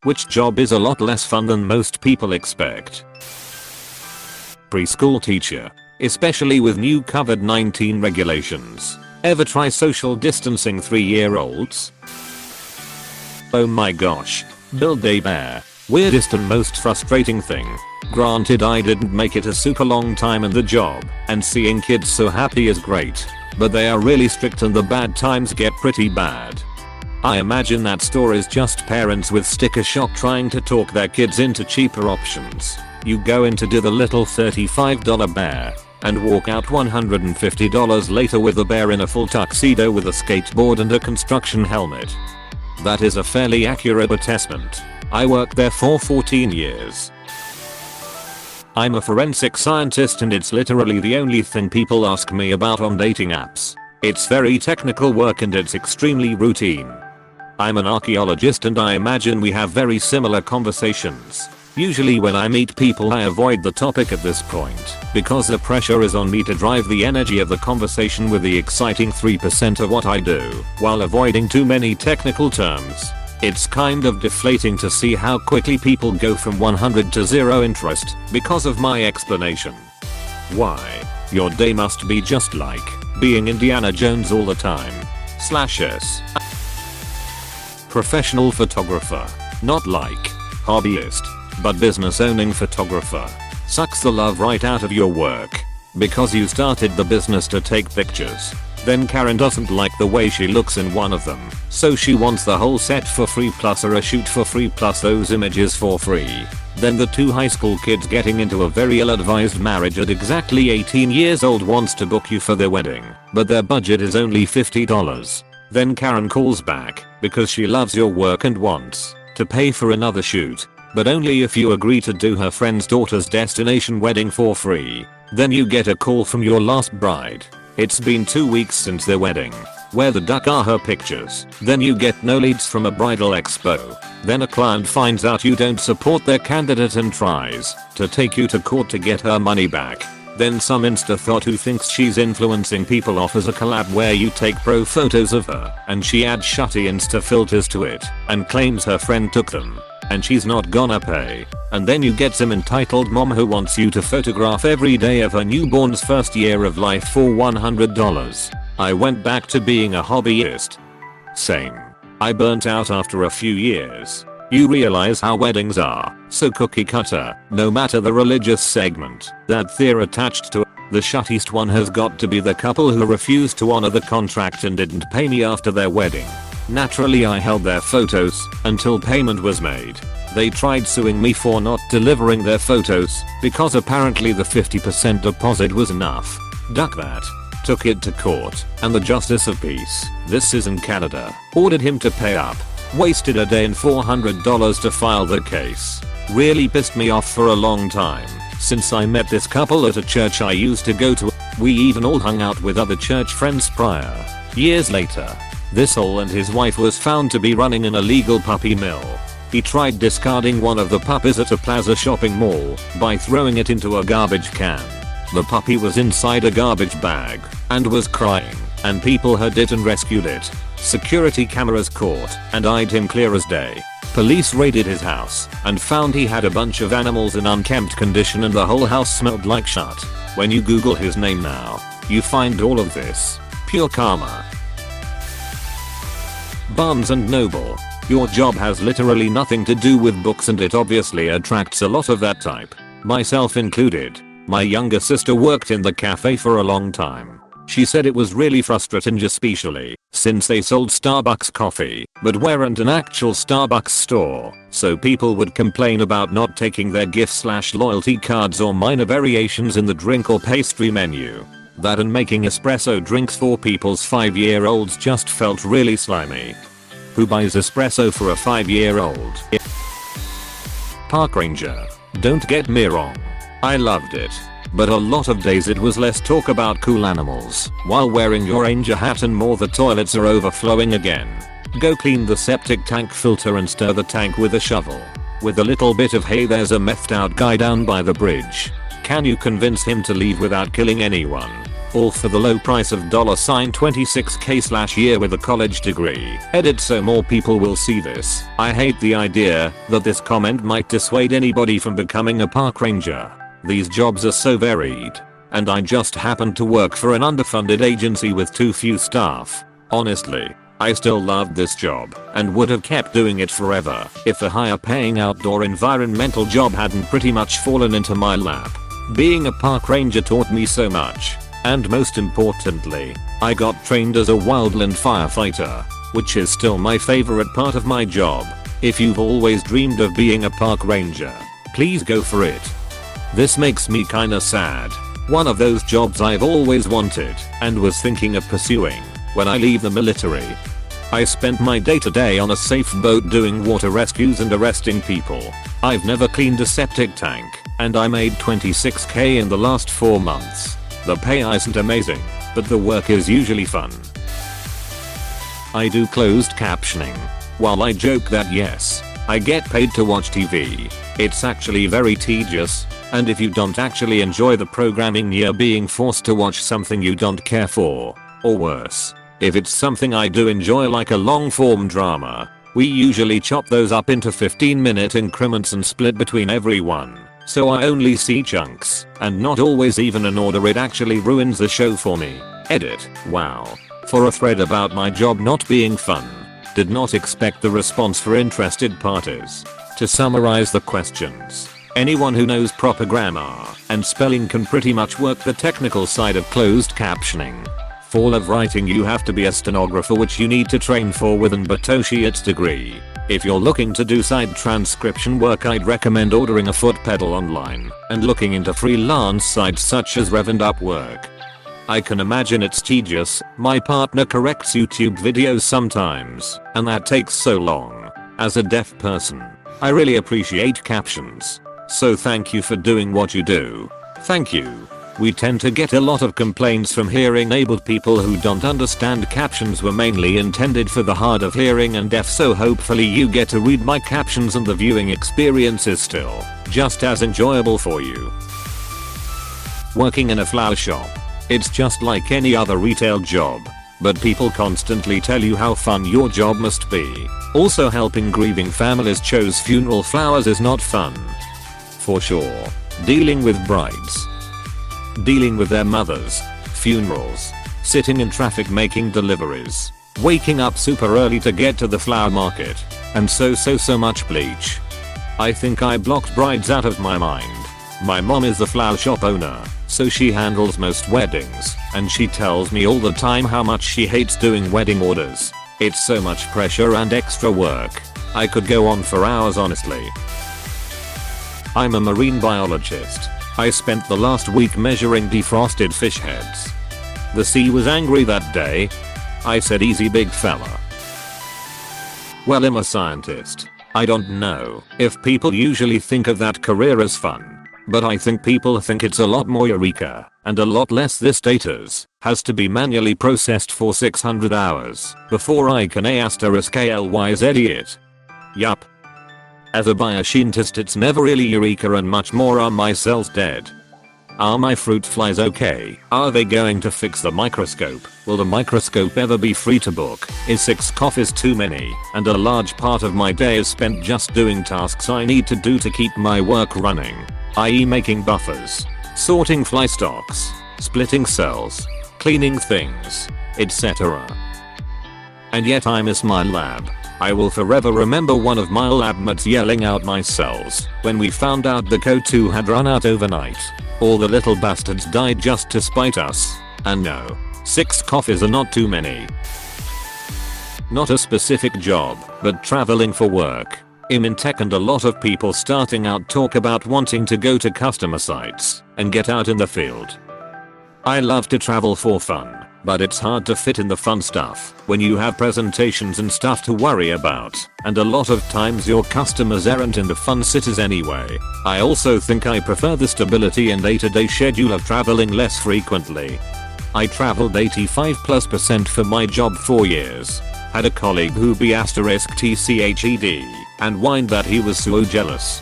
which job is a lot less fun than most people expect. Preschool teacher, especially with new COVID-19 regulations. Ever try social distancing 3-year-olds? Oh my gosh. Build a bear. Weirdest and most frustrating thing. Granted, I didn't make it a super long time in the job, and seeing kids so happy is great. But they are really strict and the bad times get pretty bad. I imagine that store is just parents with sticker shock trying to talk their kids into cheaper options. You go in to do the little $35 bear, and walk out $150 later with the bear in a full tuxedo with a skateboard and a construction helmet. That is a fairly accurate assessment. I worked there for 14 years. I'm a forensic scientist and it's literally the only thing people ask me about on dating apps. It's very technical work and it's extremely routine. I'm an archaeologist and I imagine we have very similar conversations. Usually when I meet people I avoid the topic at this point because the pressure is on me to drive the energy of the conversation with the exciting 3% of what I do while avoiding too many technical terms. It's kind of deflating to see how quickly people go from 100 to 0 interest because of my explanation. Why? Your day must be just like being Indiana Jones all the time. /s. Professional photographer. Not like hobbyist, but business owning photographer. Sucks the love right out of your work. Because you started the business to take pictures. Then Karen doesn't like the way she looks in one of them, so she wants the whole set for free plus a shoot for free plus those images for free. Then the two high school kids getting into a very ill-advised marriage at exactly 18 years old wants to book you for their wedding, but their budget is only $50. Then Karen calls back because she loves your work and wants to pay for another shoot, but only if you agree to do her friend's daughter's destination wedding for free. Then you get a call from your last bride. It's been 2 weeks since their wedding. Where the duck are her pictures? Then you get no leads from a bridal expo. Then a client finds out you don't support their candidate and tries to take you to court to get her money back. Then some insta thought who thinks she's influencing people offers a collab where you take pro photos of her and she adds shutty insta filters to it and claims her friend took them and she's not gonna pay. And then you get some entitled mom who wants you to photograph every day of her newborn's first year of life for $100. I went back to being a hobbyist. Same. I burnt out after a few years. You realize how weddings are so cookie cutter, no matter the religious segment that they're attached to. The shuttiest one has got to be the couple who refused to honor the contract and didn't pay me after their wedding. Naturally I held their photos until payment was made. They tried suing me for not delivering their photos because apparently the 50% deposit was enough. Duck that. Took it to court and the Justice of Peace, this is in Canada, ordered him to pay up. Wasted a day and $400 to file the case. Really pissed me off for a long time since I met this couple at a church I used to go to. We even all hung out with other church friends prior. Years later, this old and his wife was found to be running an illegal puppy mill. He tried discarding one of the puppies at a Plaza shopping mall by throwing it into a garbage can. The puppy was inside a garbage bag and was crying, and people heard it and rescued it. Security cameras caught and eyed him clear as day. Police raided his house and found he had a bunch of animals in unkempt condition and the whole house smelled like shit. When you Google his name now, you find all of this. Pure karma. Barnes and Noble. Your job has literally nothing to do with books and it obviously attracts a lot of that type. Myself included. My younger sister worked in the cafe for a long time. She said it was really frustrating especially since they sold Starbucks coffee but weren't an actual Starbucks store, so people would complain about not taking their gift/loyalty cards or minor variations in the drink or pastry menu. That and making espresso drinks for people's 5-year-olds just felt really slimy. Who buys espresso for a 5-year-old? Park ranger. Don't get me wrong. I loved it. But a lot of days it was less talk about cool animals while wearing your ranger hat and more the toilets are overflowing again. Go clean the septic tank filter and stir the tank with a shovel. With a little bit of hey, there's a methed out guy down by the bridge. Can you convince him to leave without killing anyone? All for the low price of $26k/year with a college degree. Edit so more people will see this. I hate the idea that this comment might dissuade anybody from becoming a park ranger. These jobs are so varied. And I just happen to work for an underfunded agency with too few staff. Honestly, I still loved this job and would have kept doing it forever if a higher paying outdoor environmental job hadn't pretty much fallen into my lap. Being a park ranger taught me so much. And most importantly, I got trained as a wildland firefighter, which is still my favorite part of my job. If you've always dreamed of being a park ranger, please go for it. This makes me kinda sad. One of those jobs I've always wanted and was thinking of pursuing when I leave the military. I spent my day-to-day on a safe boat doing water rescues and arresting people. I've never cleaned a septic tank, and I made $26k in the last 4 months. The pay isn't amazing, but the work is usually fun. I do closed captioning. While I joke that yes, I get paid to watch TV, it's actually very tedious. And if you don't actually enjoy the programming, you're being forced to watch something you don't care for. Or worse, if it's something I do enjoy like a long form drama, we usually chop those up into 15-minute increments and split between everyone. So I only see chunks, and not always even in order. It actually ruins the show for me. Edit. Wow. For a thread about my job not being fun. Did not expect the response for interested parties. To summarize the questions. Anyone who knows proper grammar and spelling can pretty much work the technical side of closed captioning. For love writing, you have to be a stenographer, which you need to train for with an associate's degree. If you're looking to do side transcription work, I'd recommend ordering a foot pedal online and looking into freelance sites such as Rev and Upwork. I can imagine it's tedious. My partner corrects YouTube videos sometimes, and that takes so long. As a deaf person, I really appreciate captions. So thank you for doing what you do. Thank you. We tend to get a lot of complaints from hearing-abled people who don't understand captions were mainly intended for the hard of hearing and deaf, so hopefully you get to read my captions and the viewing experience is still just as enjoyable for you. Working in a flower shop. It's just like any other retail job, but people constantly tell you how fun your job must be. Also, helping grieving families choose funeral flowers is not fun. For sure. Dealing with brides. Dealing with their mothers. Funerals. Sitting in traffic making deliveries. Waking up super early to get to the flower market. And so much bleach. I think I blocked brides out of my mind. My mom is the flower shop owner, so she handles most weddings, and she tells me all the time how much she hates doing wedding orders. It's so much pressure and extra work. I could go on for hours, honestly. I'm a marine biologist. I spent the last week measuring defrosted fish heads. The sea was angry that day. I said, easy big fella. Well, I'm a scientist. I don't know if people usually think of that career as fun. But I think people think it's a lot more eureka, and a lot less. This data has to be manually processed for 600 hours before I can *lyz it. Yup. As a bioscientist, it's never really eureka, and much more are my cells dead? Are my fruit flies okay? Are they going to fix the microscope? Will the microscope ever be free to book? Is 6 coffees too many? And a large part of my day is spent just doing tasks I need to do to keep my work running, i.e. making buffers, sorting fly stocks, splitting cells, cleaning things, etc. And yet I miss my lab. I will forever remember one of my lab mates yelling out my cells when we found out the CO2 had run out overnight. All the little bastards died just to spite us. And no, 6 coffees are not too many. Not a specific job, but traveling for work. I'm in tech, and a lot of people starting out talk about wanting to go to customer sites and get out in the field. I love to travel for fun, but it's hard to fit in the fun stuff when you have presentations and stuff to worry about, and a lot of times your customers aren't into fun cities anyway. I also think I prefer the stability and day-to-day schedule of traveling less frequently. I traveled 85+% for my job 4 years. Had a colleague who be *TCHED and whined that he was so jealous.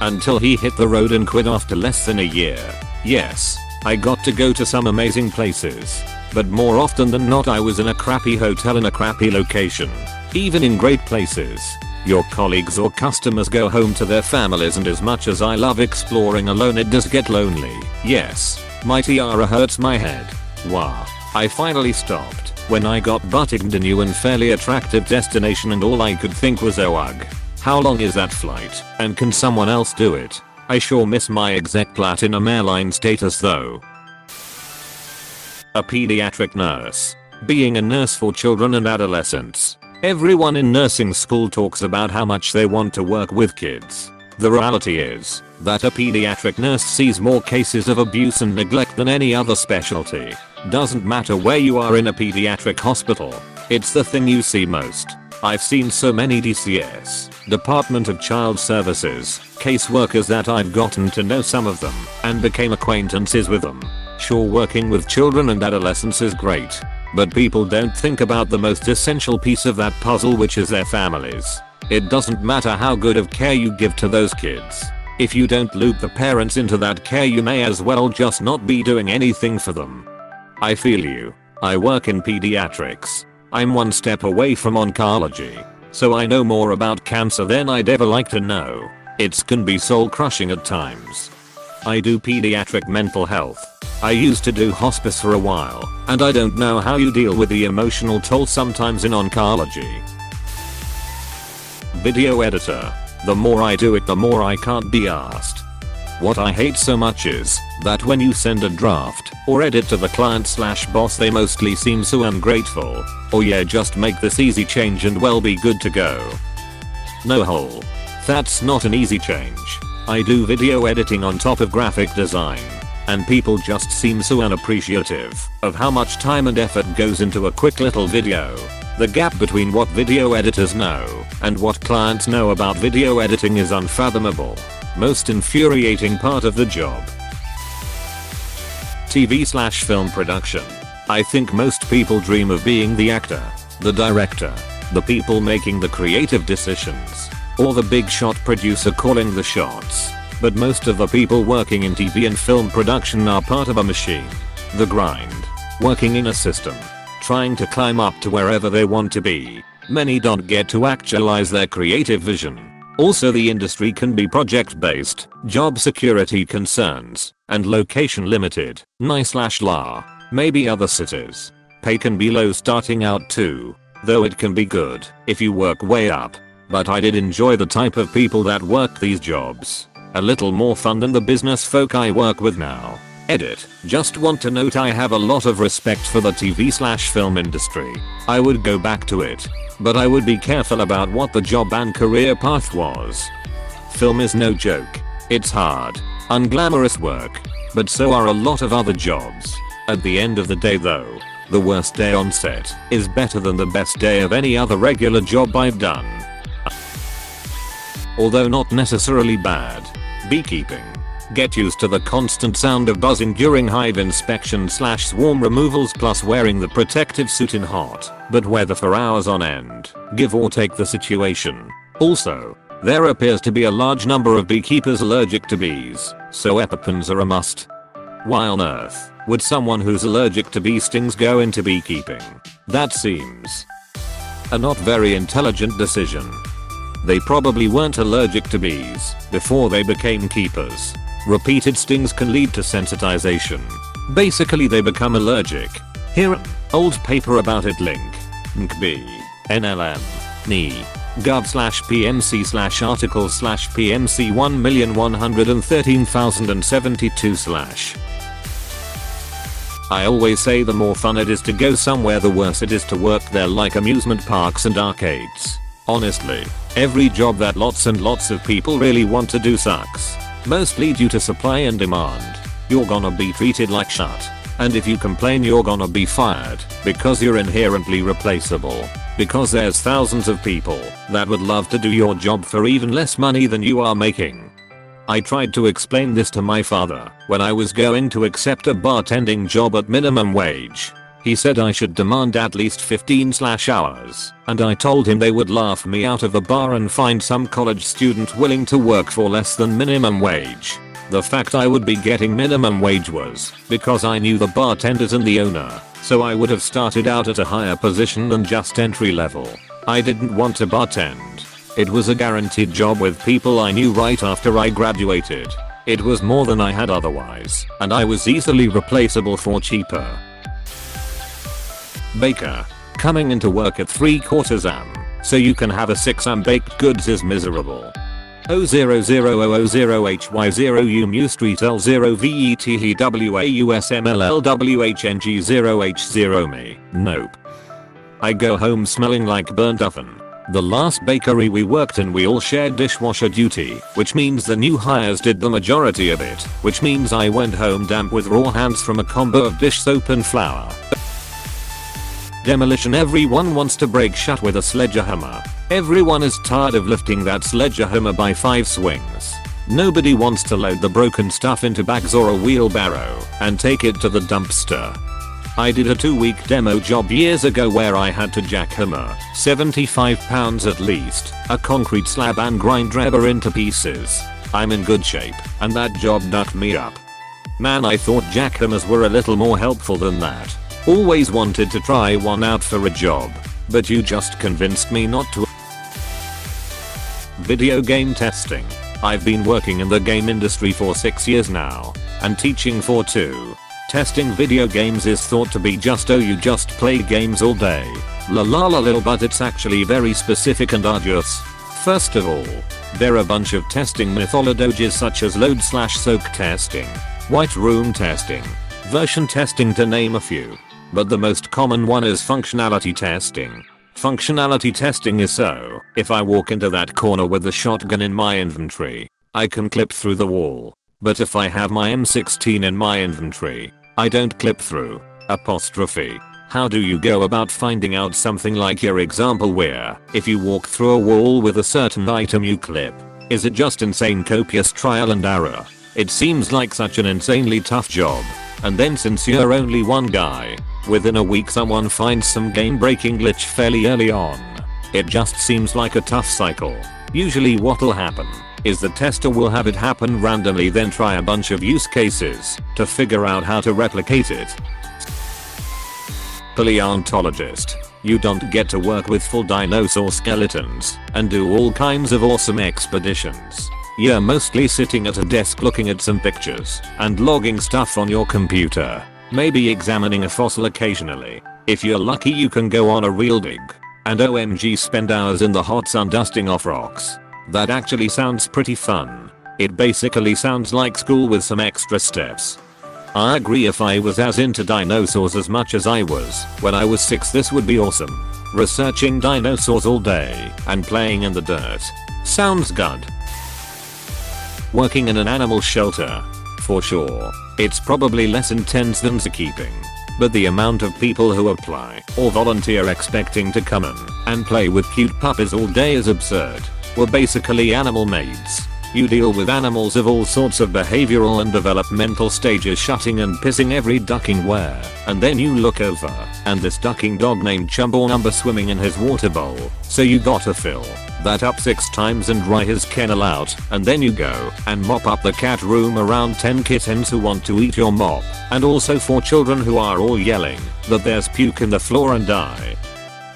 Until he hit the road and quit after less than a year. Yes, I got to go to some amazing places. But more often than not I was in a crappy hotel in a crappy location. Even in great places, your colleagues or customers go home to their families, and as much as I love exploring alone, it does get lonely. Yes, my tiara hurts my head. Wow. I finally stopped when I got butted in a new and fairly attractive destination, and all I could think was, oh ugh. How long is that flight? And can someone else do it? I sure miss my exec platinum airline status though. A pediatric nurse. Being a nurse for children and adolescents. Everyone in nursing school talks about how much they want to work with kids. The reality is that a pediatric nurse sees more cases of abuse and neglect than any other specialty. Doesn't matter where you are in a pediatric hospital, it's the thing you see most. I've seen so many DCS, Department of Child Services, caseworkers that I've gotten to know some of them and became acquaintances with them. Sure, working with children and adolescents is great, but people don't think about the most essential piece of that puzzle, which is their families. It doesn't matter how good of care you give to those kids. If you don't loop the parents into that care, you may as well just not be doing anything for them. I feel you. I work in pediatrics. I'm one step away from oncology, so I know more about cancer than I'd ever like to know. It can be soul crushing at times. I do pediatric mental health. I used to do hospice for a while, and I don't know how you deal with the emotional toll sometimes in oncology. Video editor. The more I do it, the more I can't be asked. What I hate so much is that when you send a draft or edit to the client/boss, they mostly seem so ungrateful. Or yeah, just make this easy change and we'll be good to go. No hole. That's not an easy change. I do video editing on top of graphic design, and people just seem so unappreciative of how much time and effort goes into a quick little video. The gap between what video editors know and what clients know about video editing is unfathomable. Most infuriating part of the job. TV/film production. I think most people dream of being the actor, the director, the people making the creative decisions, or the big shot producer calling the shots. But most of the people working in TV and film production are part of a machine. The grind. Working in a system. Trying to climb up to wherever they want to be. Many don't get to actualize their creative vision. Also, the industry can be project based, job security concerns, and location limited. Nice/la. Maybe other cities. Pay can be low starting out too, though it can be good if you work way up. But I did enjoy the type of people that worked these jobs. A little more fun than the business folk I work with now. Edit. Just want to note I have a lot of respect for the TV/film industry. I would go back to it, but I would be careful about what the job and career path was. Film is no joke. It's hard, unglamorous work, but so are a lot of other jobs. At the end of the day though, the worst day on set is better than the best day of any other regular job I've done. Although not necessarily bad. Beekeeping. Get used to the constant sound of buzzing during hive inspection/swarm removals, plus wearing the protective suit in hot, but weather for hours on end, give or take the situation. Also, there appears to be a large number of beekeepers allergic to bees, so EpiPens are a must. Why on earth would someone who's allergic to bee stings go into beekeeping? That seems a not very intelligent decision. They probably weren't allergic to bees before they became keepers. Repeated stings can lead to sensitization. Basically they become allergic. Here an old paper about it link. nkb NLM NE gov/pmc/article/pmc 1,113,072/. I always say the more fun it is to go somewhere, the worse it is to work there, like amusement parks and arcades. Honestly, every job that lots and lots of people really want to do sucks. Mostly due to supply and demand. You're gonna be treated like shit. And if you complain, you're gonna be fired because you're inherently replaceable. Because there's thousands of people that would love to do your job for even less money than you are making. I tried to explain this to my father when I was going to accept a bartending job at minimum wage. He said I should demand at least 15/hours, and I told him they would laugh me out of the bar and find some college student willing to work for less than minimum wage. The fact I would be getting minimum wage was because I knew the bartenders and the owner, so I would have started out at a higher position than just entry level. I didn't want to bartend. It was a guaranteed job with people I knew right after I graduated. It was more than I had otherwise, and I was easily replaceable for cheaper. Baker. Coming into work at 3/4 am, so you can have a 6 am baked goods is miserable. 00000HY0 U Street L0 VETHWAUSMLLWHNG0H0 me. Nope. I go home smelling like burnt oven. The last bakery we worked in we all shared dishwasher duty, which means the new hires did the majority of it, which means I went home damp with raw hands from a combo of dish soap and flour. Demolition. Everyone wants to break shut with a sledgehammer. Everyone is tired of lifting that sledgehammer by 5 swings. Nobody wants to load the broken stuff into bags or a wheelbarrow and take it to the dumpster. I did a 2-week demo job years ago where I had to jackhammer 75 pounds at least, a concrete slab and grind rubber into pieces. I'm in good shape, and that job knocked me up. Man, I thought jackhammers were a little more helpful than that. Always wanted to try one out for a job, but you just convinced me not to. Video game testing. I've been working in the game industry for 6 years now, and teaching for 2. Testing video games is thought to be just you just play games all day. La la la lil, but it's actually very specific and arduous. First of all, there are a bunch of testing methodologies such as load/soak testing, white room testing, version testing to name a few. But the most common one is functionality testing. Functionality testing is so, if I walk into that corner with the shotgun in my inventory, I can clip through the wall. But if I have my M16 in my inventory, I don't clip through. Apostrophe. How do you go about finding out something like your example where, if you walk through a wall with a certain item you clip? Is it just insane copious trial and error? It seems like such an insanely tough job. And then since you're only one guy, within a week someone finds some game breaking glitch fairly early on. It just seems like a tough cycle. Usually what'll happen is the tester will have it happen randomly, then try a bunch of use cases to figure out how to replicate it. Paleontologist. You don't get to work with full dinosaur skeletons and do all kinds of awesome expeditions. You're mostly sitting at a desk looking at some pictures and logging stuff on your computer. Maybe examining a fossil occasionally. If you're lucky you can go on a real dig. And OMG spend hours in the hot sun dusting off rocks. That actually sounds pretty fun. It basically sounds like school with some extra steps. I agree, if I was as into dinosaurs as much as I was when I was 6, this would be awesome. Researching dinosaurs all day and playing in the dirt. Sounds good. Working in an animal shelter. For sure. It's probably less intense than zookeeping. But the amount of people who apply or volunteer expecting to come in and play with cute puppies all day is absurd. We're basically animal maids. You deal with animals of all sorts of behavioral and developmental stages, shutting and pissing every ducking where, and then you look over, and this ducking dog named Chumbo Number swimming in his water bowl, so you gotta fill that up 6 times and dry his kennel out, and then you go and mop up the cat room around 10 kittens who want to eat your mop, and also 4 children who are all yelling that there's puke in the floor and die.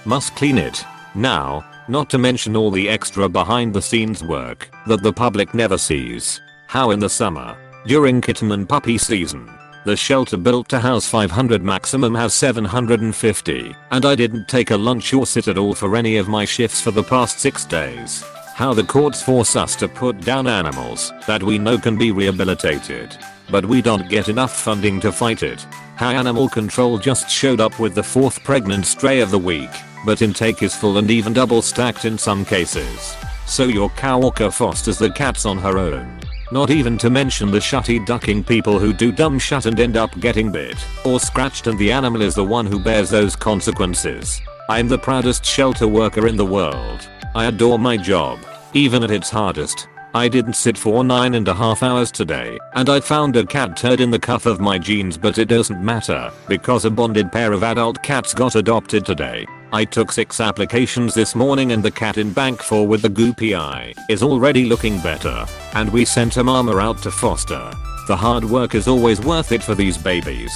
Must clean it. Now, not to mention all the extra behind the scenes work that the public never sees. How in the summer, during kitten and puppy season, the shelter built to house 500 maximum has 750, and I didn't take a lunch or sit at all for any of my shifts for the past 6 days. How the courts force us to put down animals that we know can be rehabilitated, but we don't get enough funding to fight it. How animal control just showed up with the 4th pregnant stray of the week, but intake is full and even double stacked in some cases. So your coworker fosters the cats on her own. Not even to mention the shutty ducking people who do dumb shit and end up getting bit or scratched, and the animal is the one who bears those consequences. I'm the proudest shelter worker in the world. I adore my job, even at its hardest. I didn't sit for 9.5 hours today, and I found a cat turd in the cuff of my jeans, but it doesn't matter because a bonded pair of adult cats got adopted today. I took 6 applications this morning and the cat in bank 4 with the goopy eye is already looking better. And we sent a mama out to foster. The hard work is always worth it for these babies.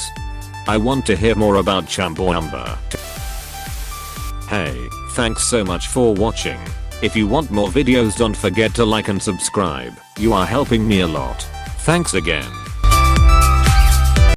I want to hear more about Chumbawamba. Hey, thanks so much for watching. If you want more videos, don't forget to like and subscribe. You are helping me a lot. Thanks again.